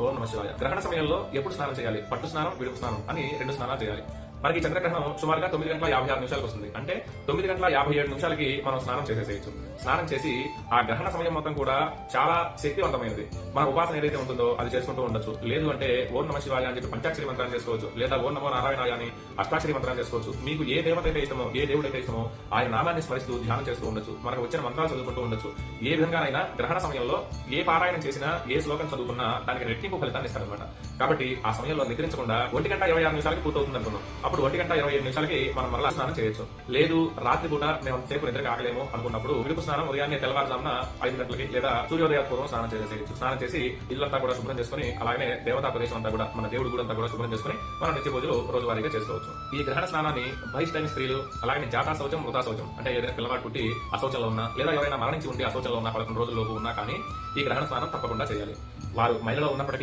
ఓం నమః శివాయ. గ్రహణ సమయంలో ఎప్పుడు స్నానం చేయాలి? పట్టు స్నానం, విడుపు స్నానం అని 2 స్నానాలు చేయాలి. మనకి చంద్రగ్రహణం సుమారుగా 9:56 వస్తుంది. అంటే 9:57 మనం స్నానం చేసేసేయచ్చు. స్నానం చేసి ఆ గ్రహణ సమయం మొత్తం కూడా చాలా శక్తివంతమైనది. మన ఉపాసన ఏదైతే ఉంటుందో అది చేసుకుంటూ ఉండొచ్చు. లేదు అంటే ఓం నమః శివాయ అని చెప్పి పంచాక్షరి మంత్రాన్ని చేసుకోవచ్చు. లేదా ఓం నమో నారాయణాయ అని అష్టాక్షరి మంత్రాన్ని చేసుకోవచ్చు. మీకు ఏ దేవత అయితే ఇష్టమో, ఏ దేవుడు అయితే ఇష్టమో ఆయన నామాన్ని స్మరిస్తూ ధ్యానం చేస్తూ ఉండొచ్చు. మనకు వచ్చిన మంత్రాలు చదువుకుంటూ ఉండొచ్చు. ఏ విధంగానైనా గ్రహణ సమయంలో ఏ పారాయణం చేసినా, ఏ శ్లోకం చదువుకున్నా దానికి రెట్టింపు ఫలితాన్ని ఇస్తారనమాట. కాబట్టి ఆ సమయంలో నిద్రించకుండా 1:26 పూర్తవుతుంది అనుకున్నాం. అప్పుడు 1:27 మనం మరలా స్నానం చేయొచ్చు. లేదు రాత్రి పూట మేము సేపు నిద్ర కాగలేము అనుకున్నప్పుడు విడుపు స్నానం ఉదయాన్నే తెల్లవారుజామున 5 గంటలకి లేదా సూర్యోదయ పూర్వం స్నానం చేసేయచ్చు. స్నానం చేసి ఇల్లంతా కూడా శుభ్రం చేసుకుని అలాగే దేవతా ప్రదేశం అంతా కూడా మన దేవుడు కూడా అంతా కూడా శుభ్రం చేసుకుని మనం నిత్య పూజలు రోజువారీగా చేసుకోవచ్చు. ఈ గ్రహణ స్నానాన్ని బహిష్టైన స్త్రీలు అలాగే జాతా శౌచం, మృతా శౌచం అంటే ఏదైనా పిల్లవాడు పుట్టి అశౌచంలో ఉన్నా లేదా ఎవరైనా మరణించి ఉండి అశౌచంలో ఉన్న 11 రోజుల్లోపు ఉన్నా కానీ ఈ గ్రహణ స్నానం తప్పకుండా చేయాలి. వారు మహిళలో ఉన్నప్పటికీ